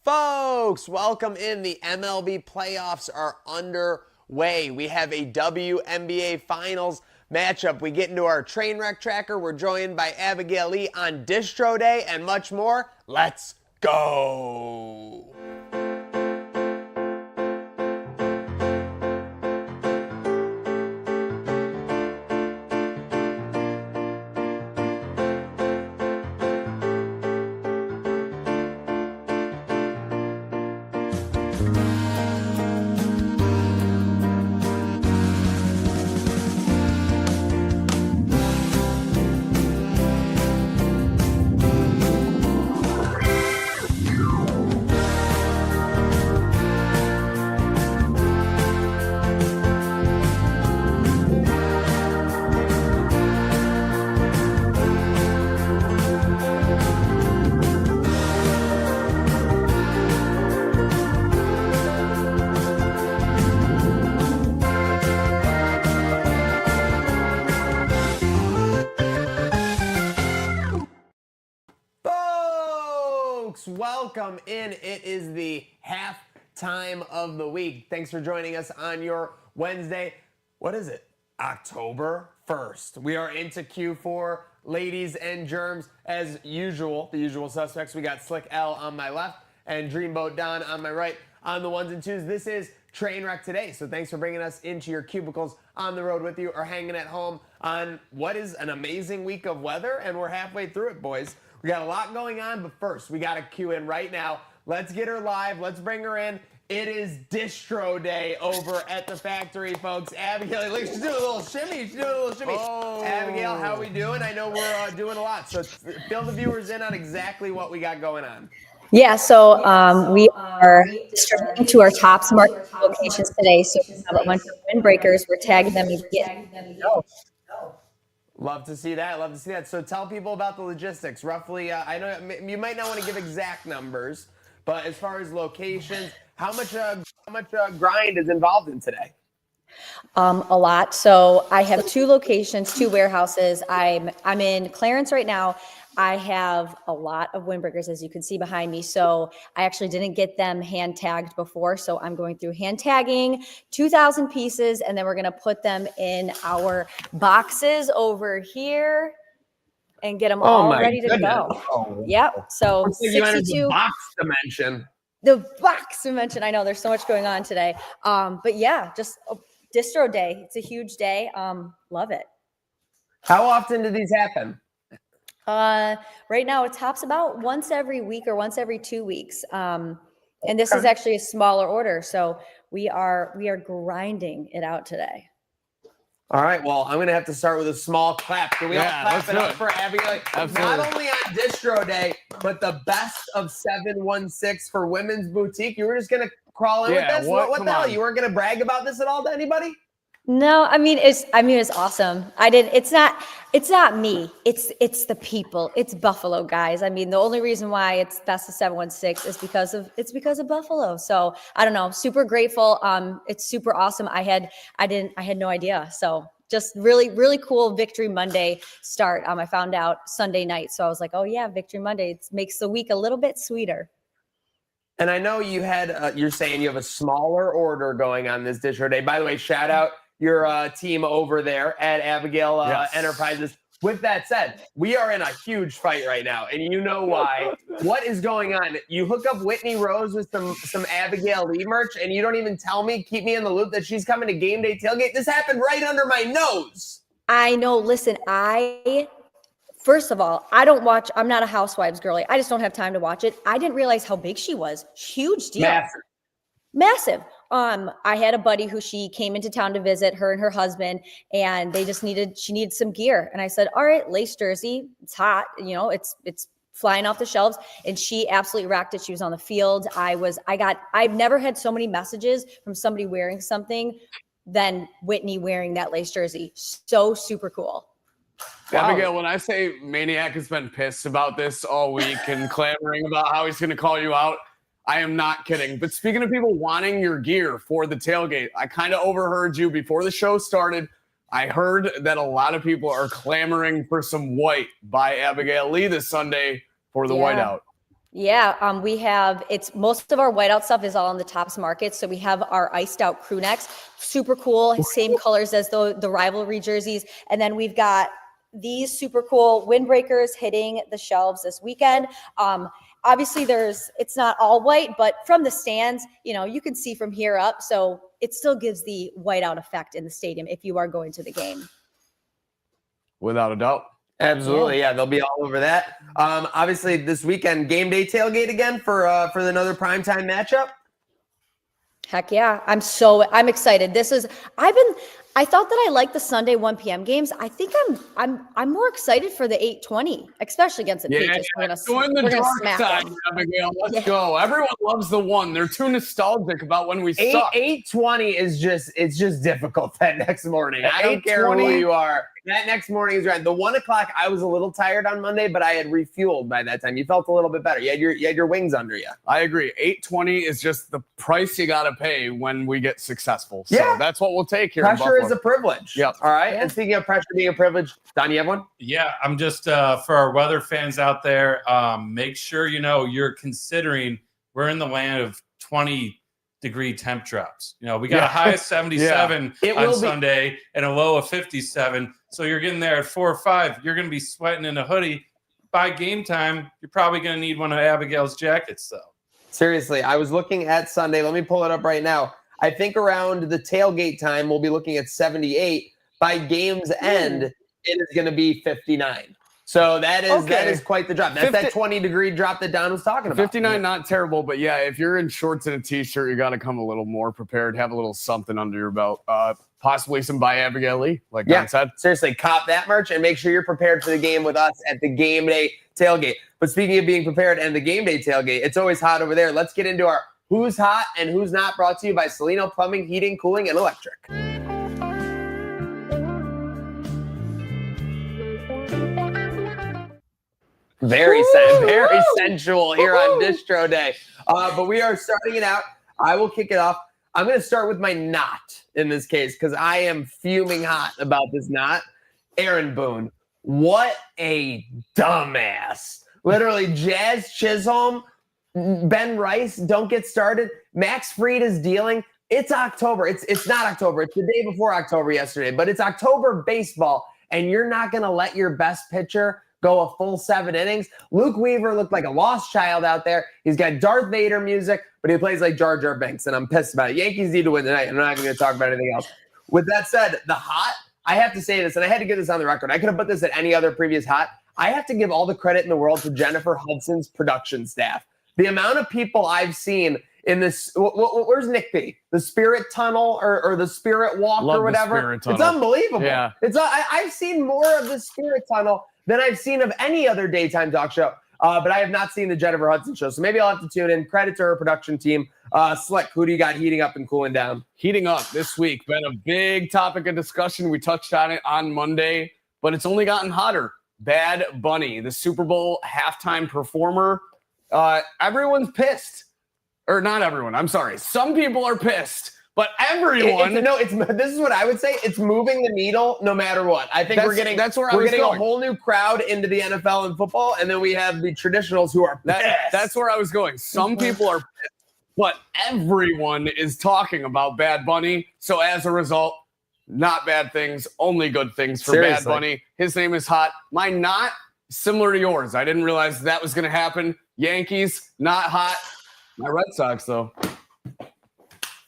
Folks, welcome in. The MLB playoffs are underway. We have a WNBA Finals matchup. We get into our Trainwreck tracker. We're joined by Abigail Lee on Distro Day and much more. Let's go. Welcome in. It is the halftime of the week. Thanks for joining us on your Wednesday. What is it? October 1st. We are into Q4, ladies and germs. As usual, the usual suspects. We got Slick L on my left and Dreamboat Don on my right. On the ones and twos, this is Trainwreck today. So thanks for bringing us into your cubicles on the road with you or hanging at home on what is an amazing week of weather. And we're halfway through it, boys. We got a lot going on, but first, we got to cue in right now. Let's get her live. Let's bring her in. It is Distro Day over at the factory, folks. Abigail, look, she's doing a little shimmy. Oh. Abigail, how we doing? I know we're doing a lot, so fill the viewers in on exactly what we got going on. Yeah, so we are distributing to our top smart locations today. So we have a bunch of windbreakers. We're tagging them and getting them to go. Love to see that. Love to see that. So tell people about the logistics. Roughly, I know you might not want to give exact numbers, but as far as locations, how much grind is involved in today? A lot. So I have two locations, two warehouses. I'm in Clarence right now. I have a lot of windbreakers, as you can see behind me. So I actually didn't get them hand tagged before. So I'm going through hand tagging 2,000 pieces, and then we're going to put them in our boxes over here and get them all ready to go. Oh. Yep. So 62 box dimension. The box dimension. I know there's so much going on today. But yeah, just Distro Day. It's a huge day. Love it. How often do these happen? Right now it tops about once every week or once every 2 weeks. And this is actually a smaller order. So we are grinding it out today. All right. Well, I'm going to have to start with a small clap. Can we all clap it up for Abigail? Not only on Distro Day, but the best of 716 for Women's Boutique. You were just going to crawl in with this? What the hell? You weren't going to brag about this at all to anybody? No, it's awesome. It's not me. It's the people. It's Buffalo, guys. I mean, the only reason why it's best of 716 is because of Buffalo. So I don't know, super grateful. It's super awesome. I had no idea. So just really, really cool Victory Monday start. I found out Sunday night. So I was like, oh yeah, Victory Monday. It makes the week a little bit sweeter. And I know you had, you're saying you have a smaller order going on this Distro Day. By the way, shout out your team over there at Abigail Enterprises. With that said, we are in a huge fight right now, and you know why. What is going on? You hook up Whitney Rose with some Abigail Lee merch, and you don't even tell me, keep me in the loop that she's coming to game day tailgate. This happened right under my nose. I know. Listen, first of all, I'm not a Housewives girly. I just don't have time to watch it. I didn't realize how big she was. Huge deal. Massive. I had a buddy who she came into town to visit, her and her husband, and she needed some gear. And I said, all right, lace jersey, it's hot, it's flying off the shelves. And she absolutely rocked it. She was on the field. I've never had so many messages from somebody wearing something than Whitney wearing that lace jersey. So super cool. Wow. Abigail, when I say Maniac has been pissed about this all week and clamoring about how he's going to call you out, I am not kidding. But speaking of people wanting your gear for the tailgate, I kind of overheard you before the show started. I heard that a lot of people are clamoring for some white by Abigail Lee this Sunday for the whiteout. Yeah, we have most of our whiteout stuff is all on the Tops Market. So we have our iced out crew necks, super cool, same colors as the rivalry jerseys. And then we've got these super cool windbreakers hitting the shelves this weekend. Obviously it's not all white, but from the stands, you can see from here up. So it still gives the whiteout effect in the stadium if you are going to the game. Without a doubt. Absolutely, yeah, they'll be all over that. Obviously, this weekend, game day tailgate again for another primetime matchup. Heck yeah, I'm excited. I thought that I liked the Sunday 1 p.m. games. I think I'm more excited for the 8:20, especially against the Patriots. We're gonna smack them. Abigail. Let's go. Everyone loves the one. They're too nostalgic about when we suck. 8:20 is just difficult that next morning. I don't care who you are. That next morning is right. The 1 o'clock, I was a little tired on Monday, but I had refueled by that time. You felt a little bit better. You had your wings under you. I agree. 8:20 is just the price you got to pay when we get successful. So that's what we'll take here. Pressure is a privilege. Yep. All right. Yeah. And speaking of pressure being a privilege, Don, you have one? Yeah, I'm just for our weather fans out there, make sure you're considering we're in the land of 20-degree temp drops. We got a high of 77 on Sunday and a low of 57. So you're getting there at 4 or 5. You're going to be sweating in a hoodie. By game time, you're probably going to need one of Abigail's jackets, though. Seriously, I was looking at Sunday. Let me pull it up right now. I think around the tailgate time, we'll be looking at 78. By game's end, it is going to be 59. So that is quite the drop. That's that 20-degree drop that Don was talking about. 59, not terrible, but yeah, if you're in shorts and a t-shirt, you got to come a little more prepared. Have a little something under your belt. Possibly some by Abigail Lee, like Don said. Seriously, cop that merch and make sure you're prepared for the game with us at the game day tailgate. But speaking of being prepared and the game day tailgate, it's always hot over there. Let's get into our Who's Hot and Who's Not, brought to you by Salino Plumbing, Heating, Cooling, and Electric. Very sensual here on Distro Day. But we are starting it out. I will kick it off. I'm going to start with my not in this case because I am fuming hot about this not. Aaron Boone. What a dumbass. Literally, Jazz Chisholm, Ben Rice, don't get started. Max Fried is dealing. It's October. It's not October. It's the day before October yesterday, but it's October baseball, and you're not going to let your best pitcher go a full 7 innings. Luke Weaver looked like a lost child out there. He's got Darth Vader music, but he plays like Jar Jar Binks, and I'm pissed about it. Yankees need to win tonight. I'm not even going to talk about anything else. With that said, the hot, I have to say this, and I had to get this on the record. I could have put this at any other previous hot. I have to give all the credit in the world to Jennifer Hudson's production staff. The amount of people I've seen in this, where's Nick B? The Spirit Tunnel or the Spirit Walk or whatever. It's unbelievable. Yeah. I've seen more of the Spirit Tunnel than I've seen of any other daytime talk show. But I have not seen the Jennifer Hudson show. So maybe I'll have to tune in. Credit to her production team. Slick, who do you got heating up and cooling down? Heating up this week. Been a big topic of discussion. We touched on it on Monday, but it's only gotten hotter. Bad Bunny, the Super Bowl halftime performer. Everyone's pissed. Or not everyone. I'm sorry. Some people are pissed. But everyone, this is what I would say. It's moving the needle no matter what. I think we're getting a whole new crowd into the NFL and football, and then we have the traditionals who are pissed. That's where I was going. Some people are pissed, but everyone is talking about Bad Bunny. So as a result, not bad things, only good things for Bad Bunny. His name is hot. Mine not similar to yours. I didn't realize that was going to happen. Yankees not hot. My Red Sox though.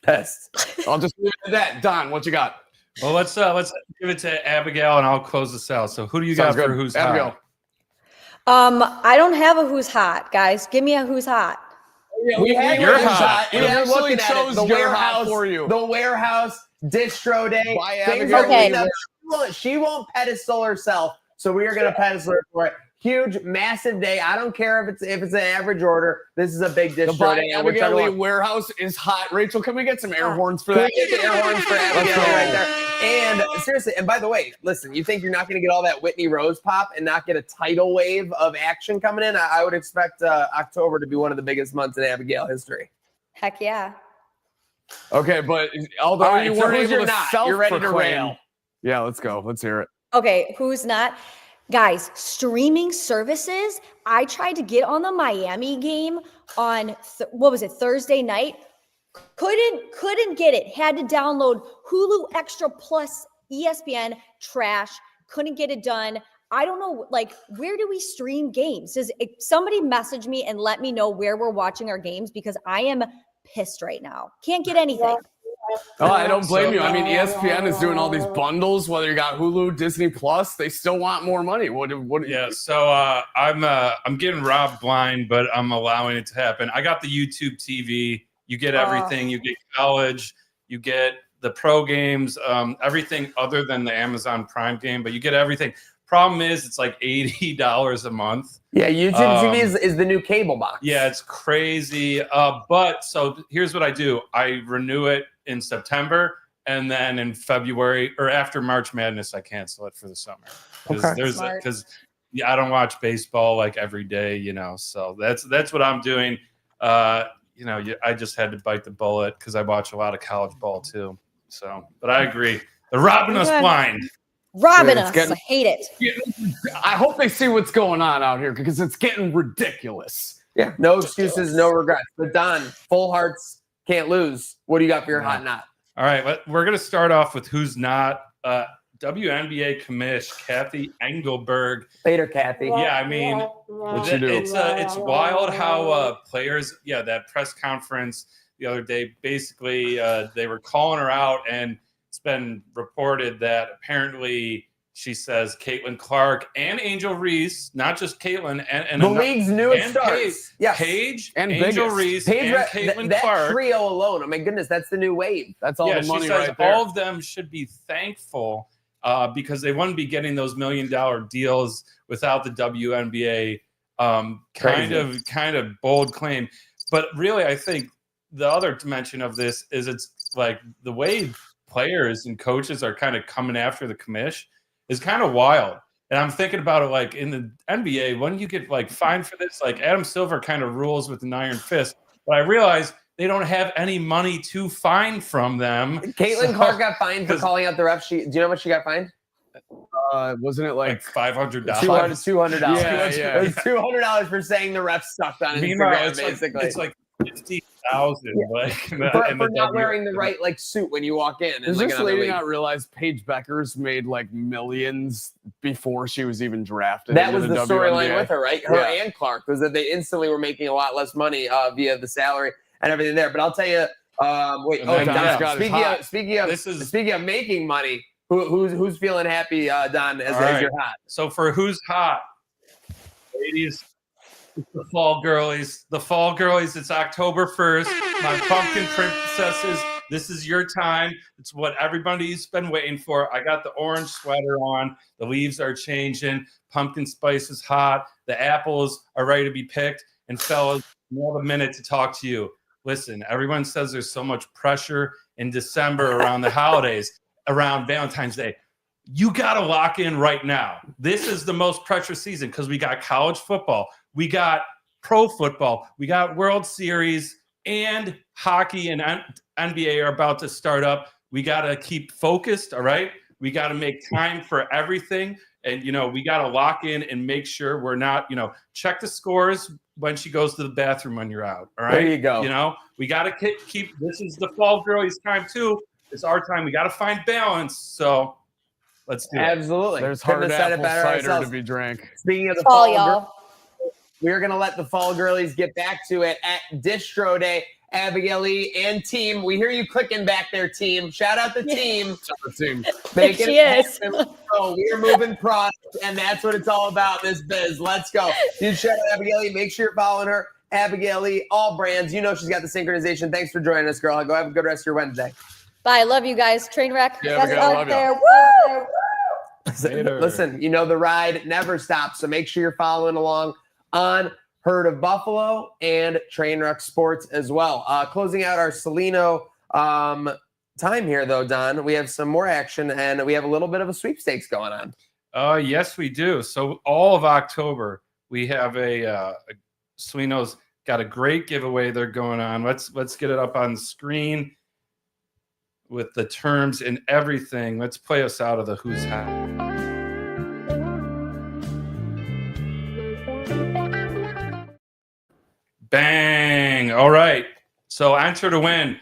Pissed. I'll just leave it at that. Don, what you got? Well, let's give it to Abigail, and I'll close this out. So, who do you got for who's Abigail? Hot? I don't have a who's hot, guys. Give me a who's hot. Yeah, we had you're hot. We actually chose the warehouse for you. The warehouse Distro Day. Why Abigail? She won't pedestal herself, so we are going to pedestal her for it. Huge, massive day. I don't care if it's an average order. This is a big Distro Day. Abigail Lee warehouse is hot. Rachel, can we get some air horns for that? Can we get the air horns for Abigail right there? And seriously, and by the way, listen, you think you're not going to get all that Whitney Rose pop and not get a tidal wave of action coming in? I would expect October to be one of the biggest months in Abigail history. Heck yeah. Okay, but although you weren't able to you're ready to rail. Yeah, let's go. Let's hear it. Okay, who's not? Guys, streaming services. I tried to get on the Miami game on Thursday night. Couldn't get it. Had to download Hulu Extra Plus ESPN. Trash. Couldn't get it done. I don't know, like, where do we stream games? Does somebody message me and let me know where we're watching our games, because I am pissed right now. Can't get anything. Oh, I don't blame you. I mean, ESPN is doing all these bundles. Whether you got Hulu, Disney Plus, they still want more money. What? Yeah. So I'm getting robbed blind, but I'm allowing it to happen. I got the YouTube TV. You get everything. You get college. You get the pro games. Everything other than the Amazon Prime game, but you get everything. Problem is, it's like $80 a month. Yeah, YouTube TV is the new cable box. Yeah, it's crazy. But so here's what I do. I renew it in September, and then in February or after March Madness, I cancel it for the summer. Because I don't watch baseball like every day, you know. So that's what I'm doing. I just had to bite the bullet because I watch a lot of college ball too. So, but I agree. They're robbing us blind. Robbing us. I hate it. I hope they see what's going on out here because it's getting ridiculous. Yeah, no excuses, no regrets. But Don, full hearts can't lose. What do you got for your hot not? All right, we're going to start off with who's not. WNBA commish Kathy Engelberg. Later, Kathy. Yeah, I mean, it's wild how players. Yeah, that press conference the other day. Basically, they were calling her out, and it's been reported that apparently she says Caitlin Clark and Angel Reese, not just Caitlin, and the league's newest stars. Paige and Angel Reese and Caitlin Clark. That trio alone, oh my goodness, that's the new wave. That's all the money she says right there. All of them should be thankful because they wouldn't be getting those $1 million deals without the WNBA. Kind of bold claim, but really, I think the other dimension of this is it's like the way players and coaches are kind of coming after the commish is kind of wild. And I'm thinking about it like in the NBA, when you get like fined for this, like Adam Silver kind of rules with an iron fist. But I realize they don't have any money to fine from them. Caitlin Clark got fined for calling out the ref. Do you know how much she got fined? Wasn't it like $500? $200. Yeah. It was $200 for saying the ref sucked on Instagram, basically. It's like 50,000 for not wearing the right suit when you walk in. Does this lady not realize Paige Beckers made like millions before she was even drafted? That was the storyline with her, right? Her Yeah. and Clark was that they instantly were making a lot less money via the salary and everything there. But I'll tell you, speaking of making money, who's feeling happy, Don, as your hot? So for who's hot, ladies. The fall girlies. It's October 1st. My pumpkin princesses, this is your time. It's what everybody's been waiting for. I got the orange sweater on. The leaves are changing. Pumpkin spice is hot. The apples are ready to be picked. And fellas, we have a minute to talk to you. Listen, everyone says there's so much pressure in December around the holidays, around Valentine's Day. You got to lock in right now. This is the most pressure season because we got college football. We got pro football. We got World Series and hockey and NBA are about to start up. We got to keep focused, all right? We got to make time for everything. And, we got to lock in and make sure we're not, check the scores when she goes to the bathroom when you're out, all right? There you go. We got to keep, this is the fall girlies time too. It's our time. We got to find balance. So let's do it. Absolutely. There's hard apple cider to be drank. Speaking of the fall, y'all. We're going to let the fall girlies get back to it at Distro Day. Abigail Lee and team. We hear you clicking back there, team. Shout out the team. She is. So we're moving product, and that's what it's all about, this biz. Let's go. Dude, shout out Abigail Lee. Make sure you're following her. Abigail Lee, all brands. She's got the synchronization. Thanks for joining us, girl. Go have a good rest of your Wednesday. Bye. Love you guys. Trainwreck. Yeah, Abigail, out there. Woo! Listen, the ride never stops, so make sure you're following along on Herd of Buffalo and Trainwreck Sports as well. Closing out our Salino time here, though, Don, we have some more action, and we have a little bit of a sweepstakes going on. Yes, we do. So all of October, we have Salino's got a great giveaway they're going on. Let's get it up on the screen with the terms and everything. Let's play us out of the Who's Hot. Bang. All right. So enter to win.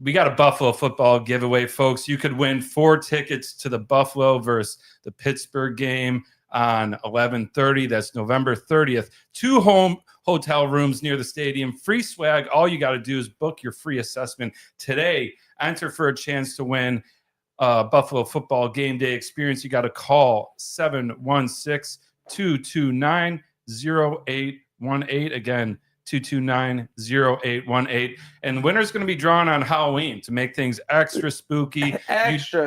We got a Buffalo football giveaway, folks. You could win 4 tickets to the Buffalo versus the Pittsburgh game on 11/30. That's November 30th. 2 home hotel rooms near the stadium. Free swag. All you got to do is book your free assessment today. Enter for a chance to win Buffalo football game day experience. You got to call 716-229-0818. Again, 229-0818. And the winner's going to be drawn on Halloween to make things extra spooky.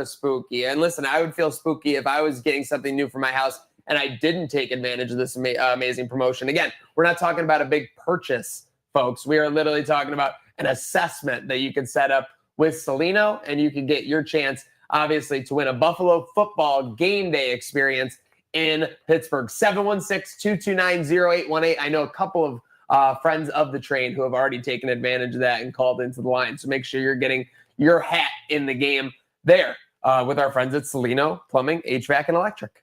Spooky. And listen, I would feel spooky if I was getting something new for my house and I didn't take advantage of this amazing promotion. Again, we're not talking about a big purchase, folks. We are literally talking about an assessment that you can set up with Celino, and you can get your chance, obviously, to win a Buffalo football game day experience in Pittsburgh. 716-229-0818. I know a couple of friends of the train who have already taken advantage of that and called into the line. So make sure you're getting your hat in the game there with our friends at Celino Plumbing, HVAC, and Electric.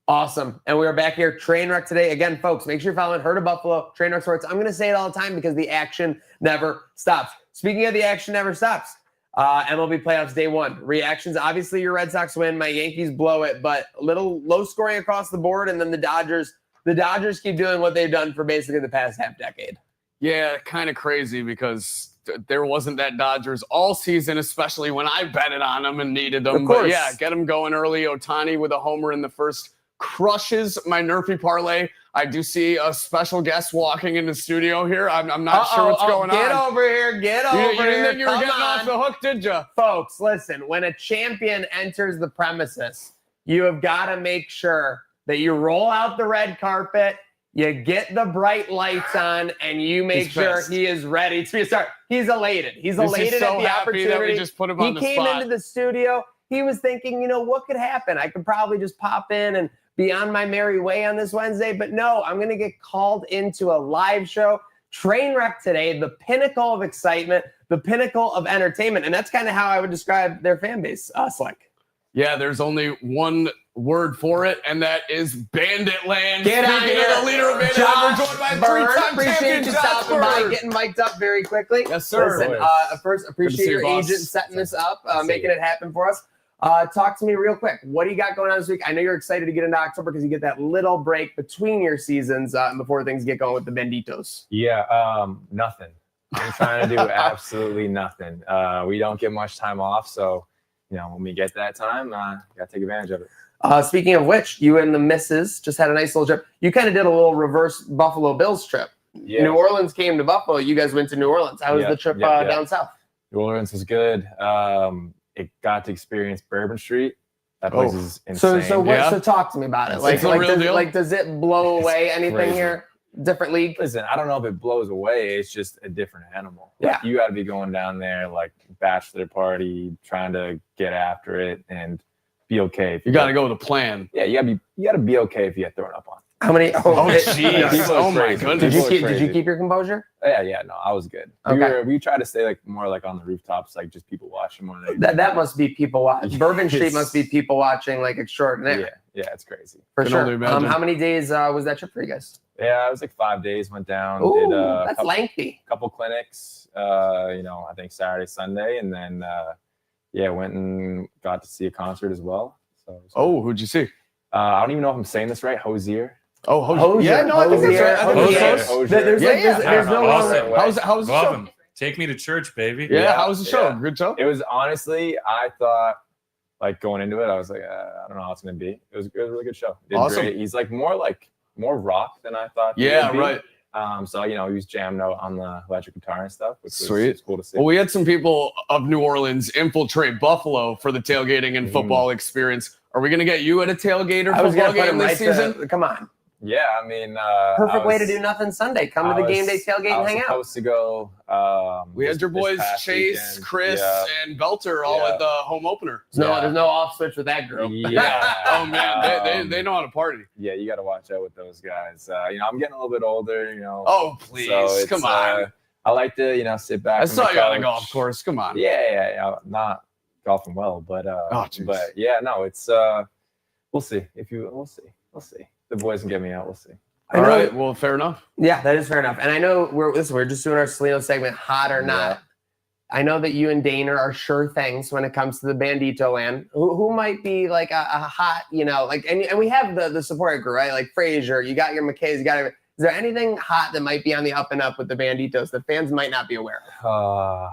Awesome. And we are back here, Trainwreck today. Again, folks, make sure you're following Herd of Buffalo, Trainwreck Sports. I'm going to say it all the time because the action never stops. Speaking of the action never stops, MLB playoffs day 1. Reactions, obviously your Red Sox win, my Yankees blow it, but a little low scoring across the board, and then the Dodgers keep doing what they've done for basically the past half decade. Yeah, kind of crazy because there wasn't that Dodgers all season, especially when I betted on them and needed them. Of course. But yeah, get them going early. Ohtani with a homer in the first crushes my Nerfy parlay. I do see a special guest walking in the studio here. I'm not sure what's going Get on. over here. Get over here. You didn't think you were Come getting on. off the hook, did you? Folks, listen, when a champion enters the premises, you have got to make sure that you roll out the red carpet, you get the bright lights on, and you make sure he is ready to start. He's elated. He's elated so at the happy opportunity. that we just put him on the He came spot. into the studio. He was thinking, what could happen? I could probably just pop in and be on my merry way on this Wednesday. But no, I'm going to get called into a live show. Trainwreck today, the pinnacle of excitement, the pinnacle of entertainment. And that's kind of how I would describe their fan base, Slick. Yeah, there's only one word for it, and that is Bandit Land. Get out Speaking here. of the leader of Bandit Josh Land, we're joined by Bird, 3-time appreciate champion you Josh stopping by, Bird. getting mic'd up very quickly. Yes, sir. Listen, first, Good to appreciate see your you, boss. agent setting this up, making it happen for us. Talk to me real quick. What do you got going on this week? I know you're excited to get into October because you get that little break between your seasons and before things get going with the Benditos. Yeah, nothing. I'm trying to do absolutely nothing. We don't get much time off, so when we get that time, gotta take advantage of it. Speaking of which, you and the missus just had a nice little trip. You kind of did a little reverse Buffalo Bills trip. Yeah. New Orleans came to Buffalo. You guys went to New Orleans. How was the trip down south? New Orleans was good. It got to experience Bourbon Street. That place is insane. So talk to me about it. It's a real deal. Does it blow away anything crazy. here? Different league? Listen, I don't know if it blows away. It's just a different animal. Yeah. You got to be going down there like bachelor party, trying to get after it and be okay. If You got to go with a plan. Yeah, you got to be okay if you get thrown up on. How many? Oh, jeez. People Oh, are my crazy. goodness. Did you keep your composure? Yeah, no, I was good. Okay. We tried to stay more like on the rooftops, like just people watching more than That must be people watching. Bourbon Street must be people watching like extraordinaire. Yeah, it's crazy. For Can sure. only imagine. How many days was that trip for you guys? Yeah, it was like 5 days. Went down, Ooh, did that's lengthy. couple clinics. I think Saturday, Sunday, and then went and got to see a concert as well. So Who'd you see? I don't even know if I'm saying this right. Hosier. Oh, Hosier. Yeah, no, I think that's right. I think Hosier. that's close. There's no Awesome. longer. How's the Love show? him. Take me to church, baby. Yeah, how was the show? Yeah. Good show? It was honestly, I thought like going into it, I was like, I don't know how it's gonna be. It was a really good show. Did Awesome. great. He's like more rock than I thought. he Yeah, would be. right. So he was jamming out on the electric guitar and stuff, which Sweet. was cool to see. Well, we had some people of New Orleans infiltrate Buffalo for the tailgating and Mhm. football experience. Are we going to get you at a tailgate or I was football gonna put game him this right season? Come on. Yeah, I mean, Perfect way to do nothing Sunday. Come to the game day tailgate and hang out. I was supposed to go. We had your this boys past Chase, weekend. Chris, Yeah. and Belter all Yeah. at the home opener. There's no off switch with that group. Yeah. Oh man, they know how to party. Yeah, you got to watch out with those guys. I'm getting a little bit older. Oh please, so it's, come on. I like to sit back. I on saw the you on the couch. golf course. Come on. Yeah. I'm not golfing well, but jeez. but yeah, no, it's we'll see. We'll see. The boys can get me out. We'll see. All right. Well, fair enough. Yeah, that is fair enough. And I know we're just doing our Salino segment, hot or not. Yeah. I know that you and Dana are sure things when it comes to the Bandito land. Who might be like a hot, like, and we have the support group, right? Like Frazier, you got your McKays, is there anything hot that might be on the up and up with the Banditos that fans might not be aware of?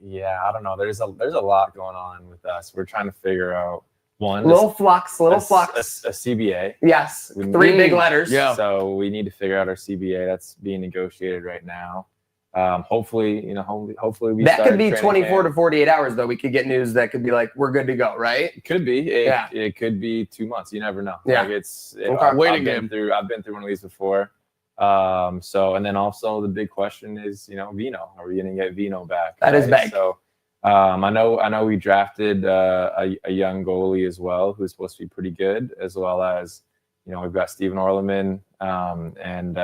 Yeah, I don't know. There's a lot going on with us. We're trying to figure out little flux. A CBA. Yes, 3 big letters. Yeah. So we need to figure out our CBA. That's being negotiated right now. Hopefully we that start could be training 24 camp. to 48 hours though. We could get news that could be like we're good to go, right? It could be. It could be 2 months. You never know. Yeah. Like Waiting I've been through one of these before. And then also the big question is, Vino. Are we going to get Vino back? That is big. So I know we drafted a young goalie as well, who's supposed to be pretty good, as well as, we've got Steven Orleman, and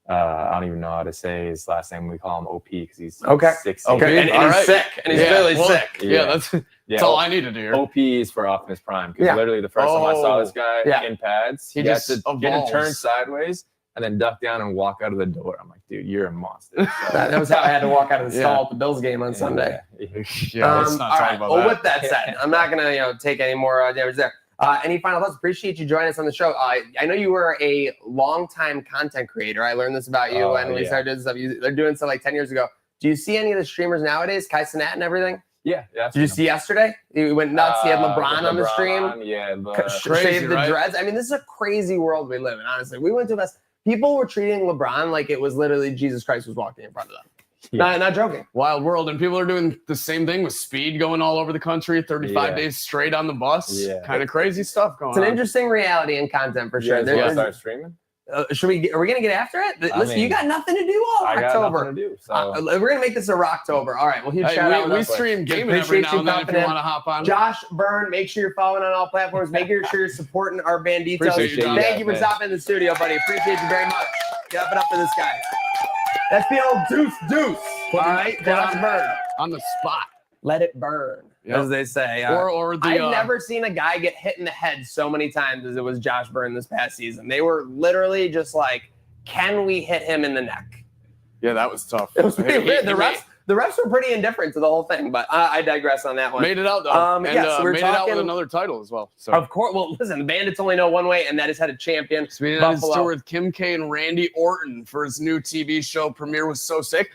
I don't even know how to say his last name. We call him OP because he's 6'6". Okay. And he's sick. And he's really sick. Yeah, that's all I need to do. OP is for Optimus Prime. Because literally the first time I saw this guy in pads, he had to get a turn sideways and then duck down and walk out of the door. I'm like, dude, you're a monster. So, that was how I had to walk out of the stall at the Bills game on Sunday. Let's not talk about that. Well, with that said, I'm not going to take any more damage there. Any final thoughts? Appreciate you joining us on the show. I know you were a longtime content creator. I learned this about you when we started doing stuff. They're doing stuff like 10 years ago. Do you see any of the streamers nowadays, Kai Cenat and everything? Yeah. Did you see yesterday? You went nuts. He had LeBron on the stream. Shaved the dreads. I mean, this is a crazy world we live in, honestly. We went to this. People were treating LeBron like it was literally Jesus Christ was walking in front of them. Yeah. Not joking. Wild world. And people are doing the same thing with speed going all over the country, 35 days straight on the bus. Yeah. Kind of crazy stuff going on. It's an interesting reality and content for sure. Yeah, start streaming? Are we going to get after it? Listen, you got nothing to do all October. Nothing to do, so. We're going to make this a Rocktober. All right. Well, huge shout out. We stream gaming every now and then if you want to hop on. Josh Byrne, make sure you're following on all platforms. Make sure you're supporting our Banditos. Thank you for stopping in the studio, buddy. Appreciate you very much. Give it up for this guy. That's the old deuce. All right, Josh Byrne. On the spot. Let it burn, as they say. I've never seen a guy get hit in the head so many times as it was Josh Byrne this past season. They were literally just like, can we hit him in the neck? Yeah, that was tough. It was pretty weird. The refs were pretty indifferent to the whole thing, but I digress on that one. Made it out, though. Made it out with another title as well. So. Of course. Well, listen, the Bandits only know one way, and that is head of champion. Buffalo. With Kim K and Randy Orton for his new TV show. Premiere was so sick.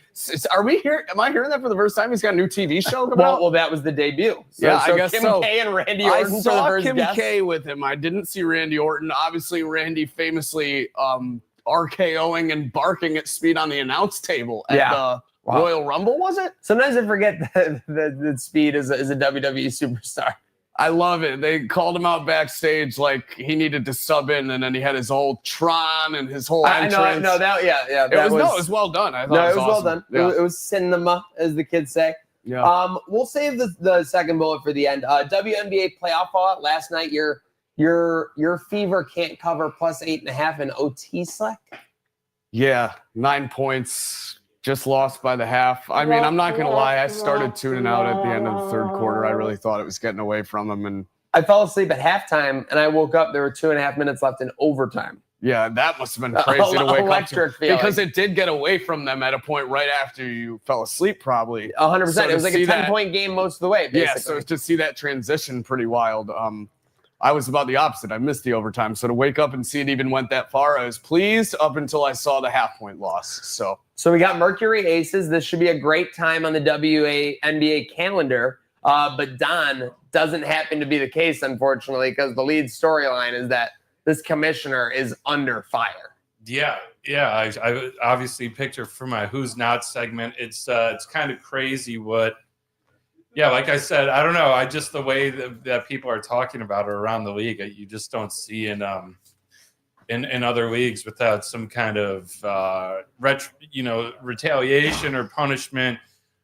Are we here? Am I hearing that for the first time? He's got a new TV show coming out? Well, that was the debut. I guess Kim K and Randy Orton. I saw Kim K with him. I didn't see Randy Orton. Obviously, Randy famously RKOing and barking at speed on the announce table at the Royal Rumble, was it? Sometimes I forget that Speed is a WWE superstar. I love it. They called him out backstage like he needed to sub in, and then he had his whole Tron and his whole entrance. It was well done. I thought it was well done. Yeah. It was cinema, as the kids say. Yeah. We'll save the second bullet for the end. WNBA playoff fallout last night. Your Fever can't cover plus 8.5 in OT slack. Yeah, 9 points. Just lost by the half. I mean, I'm not going to lie. I started tuning out at the end of the third quarter. I really thought it was getting away from them. And I fell asleep at halftime, and I woke up. There were 2.5 minutes left in overtime. Yeah, that must have been crazy to wake up to. Feeling. Because it did get away from them at a point right after you fell asleep, probably. 100%. So it was like a 10-point game most of the way, basically. Yeah, so to see that transition, pretty wild. I was about the opposite. I missed the overtime. So to wake up and see it even went that far, I was pleased up until I saw the half-point loss. So we got Mercury Aces. This should be a great time on the WNBA calendar. But Don doesn't happen to be the case, unfortunately, because the lead storyline is that this commissioner is under fire. Yeah. I obviously picked her for my Who's Not segment. It's kind of crazy what. Yeah, like I said, I don't know. The way that people are talking about her around the league, you just don't see in other leagues without some kind of retaliation or punishment,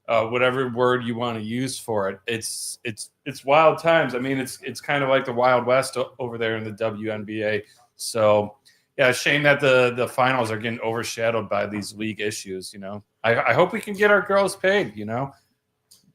whatever word you want to use for it. It's wild times. I mean, it's kind of like the Wild West over there in the WNBA. So yeah, shame that the finals are getting overshadowed by these league issues. I hope we can get our girls paid.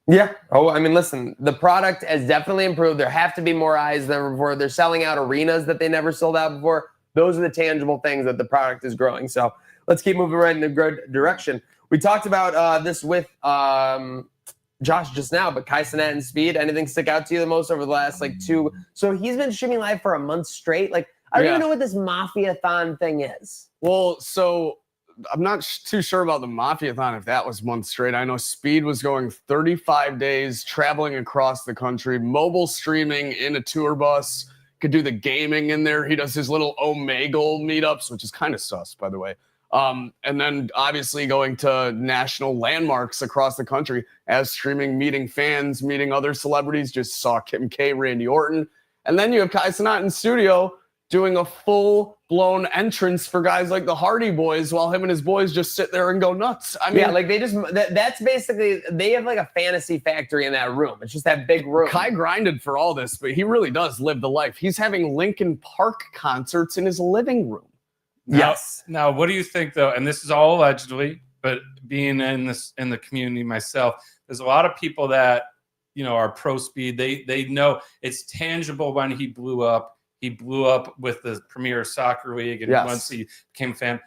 Yeah. Oh, I mean, listen, the product has definitely improved. There have to be more eyes than before. They're selling out arenas that they never sold out before. those are the tangible things that the product is growing. So let's keep moving right in the good direction. We talked about this with Josh just now, but Kai Cenat and Speed, anything stick out to you the most over the last like 2? So he's been streaming live for a month straight. Like, I don't even know what this Mafia-thon thing is. Well, so I'm not too sure about the Mafia-thon if that was months straight. I know Speed was going 35 days, traveling across the country, mobile streaming in a tour bus, could do the gaming in there. He does his little Omegle meetups, which is kind of sus, by the way. And then obviously going to national landmarks across the country as streaming, meeting fans, meeting other celebrities. Just saw Kim K, Randy Orton. And then you have Kai Cenat in studio doing a full-blown entrance for guys like the Hardy Boys while him and his boys just sit there and go nuts. I mean, yeah, like they just, that's basically, they have like a fantasy factory in that room. It's just that big room. Kai grinded for all this, but he really does live the life. He's having Linkin Park concerts in his living room. Yes. Now, what do you think though? And this is all allegedly, but being in the community myself, there's a lot of people that, you know, are pro Speed. They know it's tangible when he blew up. He blew up with the Premier Soccer League, and once he became a fan.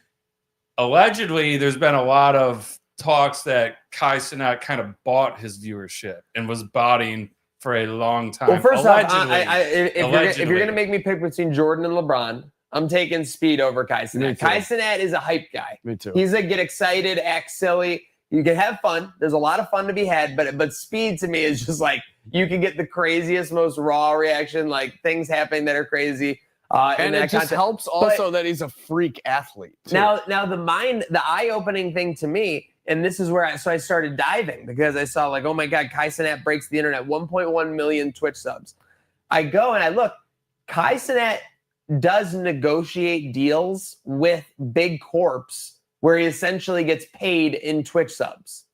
Allegedly, there's been a lot of talks that Kai Cenat kind of bought his viewership and was botting for a long time. Well, first off, if you're going to make me pick between Jordan and LeBron, I'm taking Speed over Kai Cenat. Kai Cenat is a hype guy. Me too. He's a get excited, act silly. You can have fun. There's a lot of fun to be had, but Speed to me is just like, you can get the craziest, most raw reaction, like things happening that are crazy. And it just helps also that he's a freak athlete. Too. Now the eye-opening thing to me, and this is where I started diving because I saw like, oh my God, Kai Cenat breaks the internet, 1.1 million Twitch subs. I go and I look, Kai Cenat does negotiate deals with big corps where he essentially gets paid in Twitch subs.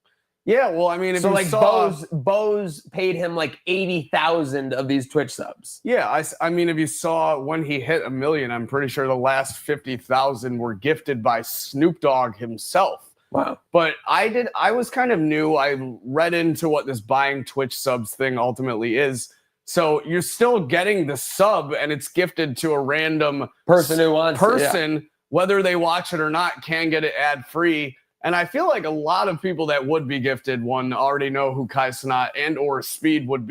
Yeah, well, I mean, if so you like saw, Bose paid him like 80,000 of these Twitch subs. Yeah, I mean, if you saw when he hit 1 million, I'm pretty sure the last 50,000 were gifted by Snoop Dogg himself. Wow. But I was kind of new. I read into what this buying Twitch subs thing ultimately is. So you're still getting the sub, and it's gifted to a random person who wants it, whether they watch it or not, can get it ad free. And I feel like a lot of people that would be gifted one already know who Kai Cenat and or Speed would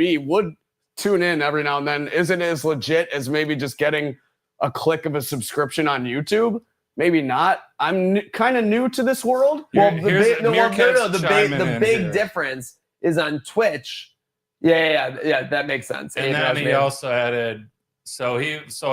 tune in every now and then. Isn't as legit as maybe just getting a click of a subscription on YouTube? Maybe not. I'm kind of new to this world. Well, the big difference is on Twitch. Yeah, that makes sense. And then he also added, so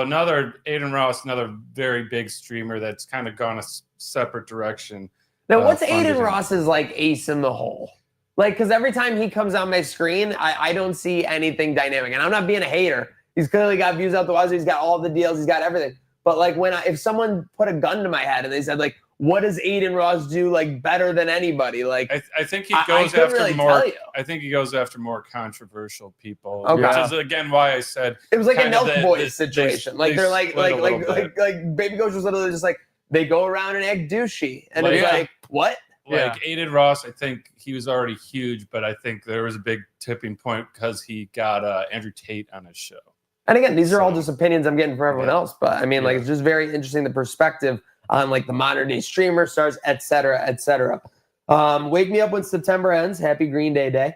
another Aiden Ross, another very big streamer that's kind of gone a separate direction. Now, what's Aiden Ross's like ace in the hole? Like, because every time he comes on my screen, I don't see anything dynamic. And I'm not being a hater. He's clearly got views out the wazoo. He's got all the deals. He's got everything. But like if someone put a gun to my head and they said like, what does Aiden Ross do like better than anybody? Like, I think he goes after more. I think he goes after more controversial people. Okay. Which is again why I said it was like a Nelk Boys situation. They're like Baby Coach was literally just like they go around and act douchey, and it's like what? Like Aiden Ross, I think he was already huge, but I think there was a big tipping point because he got Andrew Tate on his show. And again, these are all just opinions I'm getting from everyone else, but I mean, like it's just very interesting the perspective on like the modern day streamer stars, et cetera, et cetera. Wake me up when September ends. Happy Green Day Day.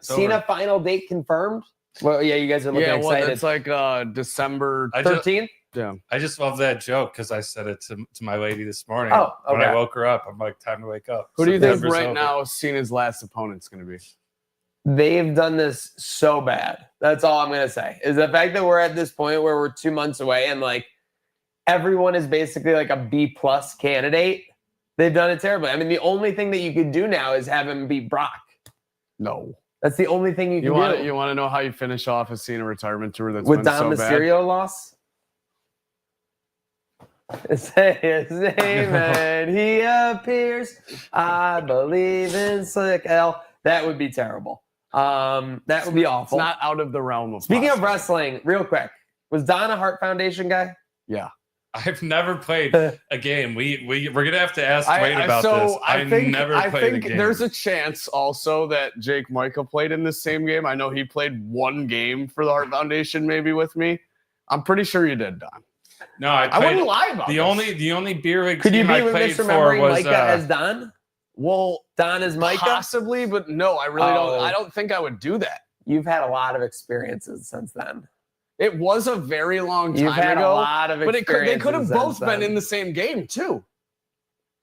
Cena final date confirmed. Well, yeah, you guys are looking excited. It's like December 13th. Yeah, I just love that joke because I said it to my lady this morning. When I woke her up, I'm like, time to wake up. Who do you think right now Cena's last opponent's going to be? They've done this so bad. That's all I'm going to say is the fact that we're at this point where we're 2 months away and like everyone is basically like a B+ candidate. They've done it terribly. I mean, the only thing that you could do now is have him beat Brock. No. That's the only thing you can do. You want to know how you finish off a Cena retirement tour that's with been Dom so Mysterio bad? loss? Say his name and he appears. I believe in Slick L. That would be terrible. That would be awful. It's not out of the realm of Speaking of wrestling, real quick, was Don a Hart Foundation guy? Yeah. I've never played a game. We're gonna have to ask Wade about this. I think there's a chance also that Jake Michael played in this same game. I know he played one game for the Hart Foundation, maybe with me. I'm pretty sure you did, Don. No, I wouldn't lie about the this. only beer league Could you team be I played for misremembering was Micah as Don? Well, Don as Micah? possibly, but no, I really don't. Oh. I don't think I would do that. You've had a lot of experiences since then. It was a very long time You've had ago. a lot of but experiences. they could have both since been then. in the same game too.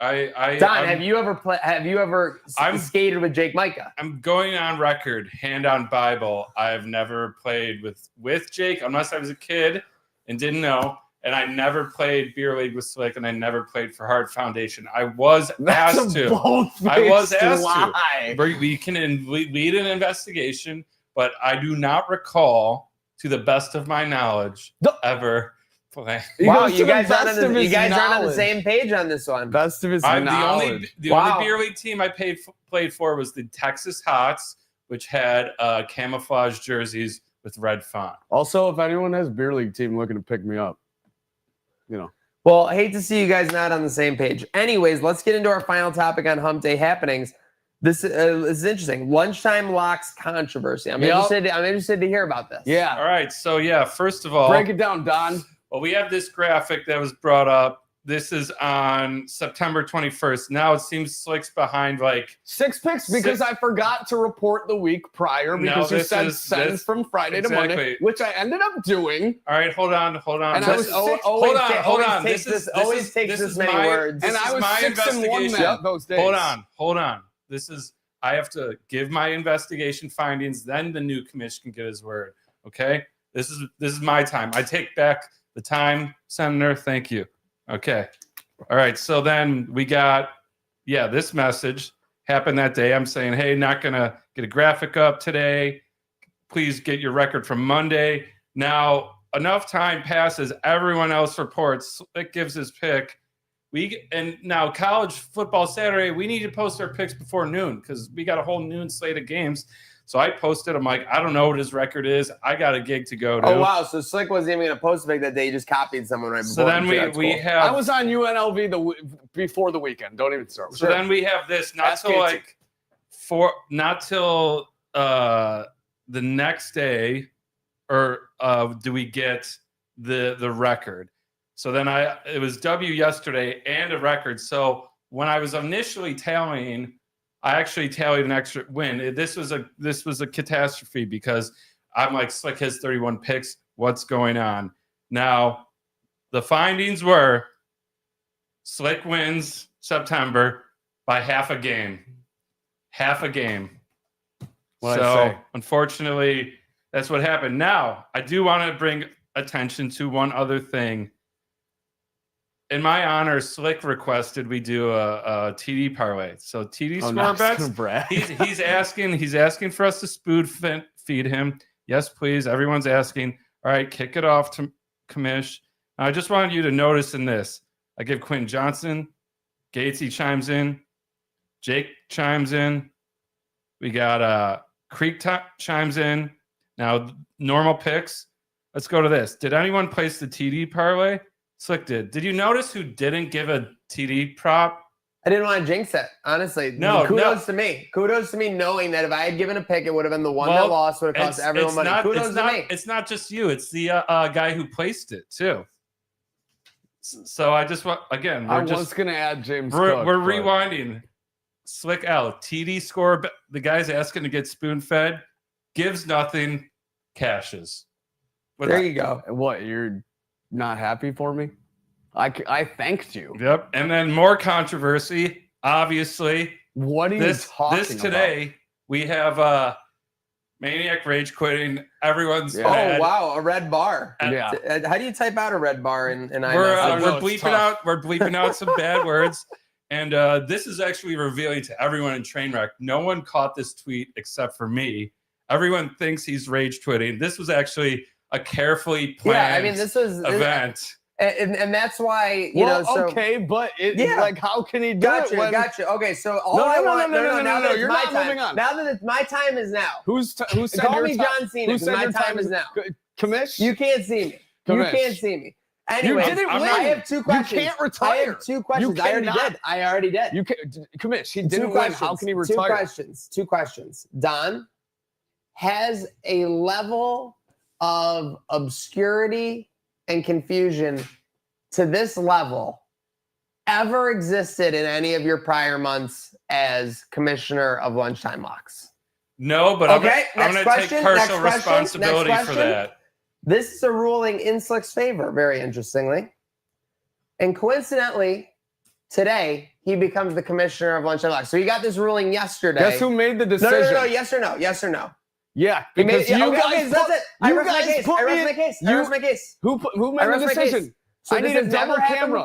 Don, have you ever skated with Jake Micah? I'm going on record, hand on Bible. I've never played with Jake unless I was a kid and didn't know. And I never played beer league with Slick, and I never played for Hard Foundation. I was asked to. I was asked to. We can lead an investigation, but I do not recall, to the best of my knowledge, ever play. Wow, you guys aren't on the same page on this one. Best of his knowledge. The only beer league team I played for was the Texas Hots, which had camouflage jerseys with red font. Also, if anyone has beer league team looking to pick me up, you know. Well, I hate to see you guys not on the same page. Anyways, let's get into our final topic on Hump Day happenings. This is interesting. Lunchtime locks controversy. I'm interested to hear about this. Yeah. All right. So first of all, break it down, Don. Well, we have this graphic that was brought up. This is on September 21st. Now it seems Slick's behind like 6 picks because I forgot to report the week prior because you said send from Friday to Monday, which I ended up doing. All right, hold on. And I was hold on. This always takes this many words. And I was 6-1 those days. Hold on. I have to give my investigation findings, then the new commission can get his word. Okay? This is my time. I take back the time, Senator. Thank you. Okay. All right. So then we got, this message happened that day. I'm saying, hey, not going to get a graphic up today. Please get your record from Monday. Now, enough time passes. Everyone else reports. Slick gives his pick. And now college football Saturday, we need to post our picks before noon because we got a whole noon slate of games. So I posted. I'm like, I don't know what his record is. I got a gig to go to. Oh, wow. So Slick wasn't even going to post a pick that day. He just copied someone right before. So then we have. I was on UNLV before the weekend. Don't even start. So then we have this not till the next day, or do we get the record? So then it was W yesterday and a record. So when I was initially tallying, I actually tallied an extra win. This was a catastrophe because I'm like, Slick has 31 picks. What's going on? Now, the findings were Slick wins September by half a game. Half a game. So unfortunately, that's what happened. Now, I do want to bring attention to one other thing. In my honor, Slick requested we do a TD parlay. So TD score bets. He's asking for us to spoon feed him. Yes, please. Everyone's asking. All right, kick it off to Kamish. I just wanted you to notice in this. I give Quentin Johnson. Gatesy chimes in. Jake chimes in. We got Creek chimes in. Now, normal picks. Let's go to this. Did anyone place the TD parlay? Slick did. Did you notice who didn't give a TD prop? I didn't want to jinx it, honestly. Kudos to me. Kudos to me knowing that if I had given a pick, it would have been the one that lost, would have cost everyone money. Kudos to me. It's not just you. It's the guy who placed it, too. So I just want, again, I was going to add James We're Cook, rewinding. Slick out. TD score. The guy's asking to get spoon-fed. Gives nothing. Cashes. There you go. What, you're not happy for me? I thanked you. Yep. And then more controversy, obviously. What are you talking about? Today, we have Maniac rage quitting. Everyone's mad. Oh, wow. A red bar. Yeah. How do you type out a red bar in we're bleeping out some bad words. And this is actually revealing to everyone in Trainwreck. No one caught this tweet except for me. Everyone thinks he's rage quitting. This was actually a carefully planned event. And that's why, okay, but like, how can he do it? Gotcha. Okay, so No, you're not moving on. Now that my time is now. Who said Call me John Cena, because my time is now. Kamish? You can't see me. You can't see me. Anyway, I have two questions. You can't retire. I have two questions. I already did. You can't, Kamish, he didn't win. How can he retire? Two questions. Don has a level of obscurity and confusion to this level ever existed in any of your prior months as commissioner of Lunchtime Locks? No, but Okay, I'm going to take partial responsibility for that. This is a ruling in Slick's favor, very interestingly. And coincidentally, today, he becomes the commissioner of Lunchtime Locks. So he got this ruling yesterday. Guess who made the decision? No. Yes or no? Yes or no? Yeah, because you guys that's it. I rest my case. Who made the decision? So I need a double camera.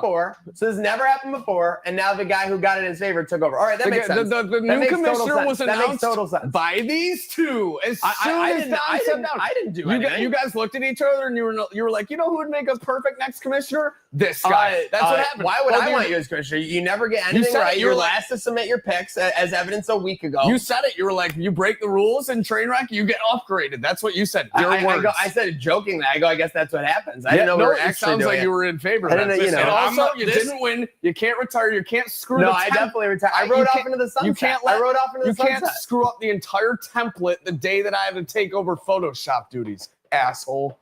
So this never happened before, and now the guy who got it in his favor took over. All right, that makes sense. The new commissioner was announced by these two. As soon as Don sat down, I didn't do anything. You guys looked at each other and you were like, you know who would make a perfect next commissioner? This guy. That's what happened. Why would I want you as commissioner? You never get anything right. You're last to submit your picks, as evidenced a week ago. You said it. You were like, you break the rules in Trainwreck, you get upgraded. That's what you said. I said it jokingly. I guess that's what happens. I didn't know we were actually sounds like you were in favor. And also, you didn't win. You can't retire. You can't screw. No, I definitely retired. I rode off into the sunset. You can't screw up the entire template the day that I have to take over Photoshop duties, asshole.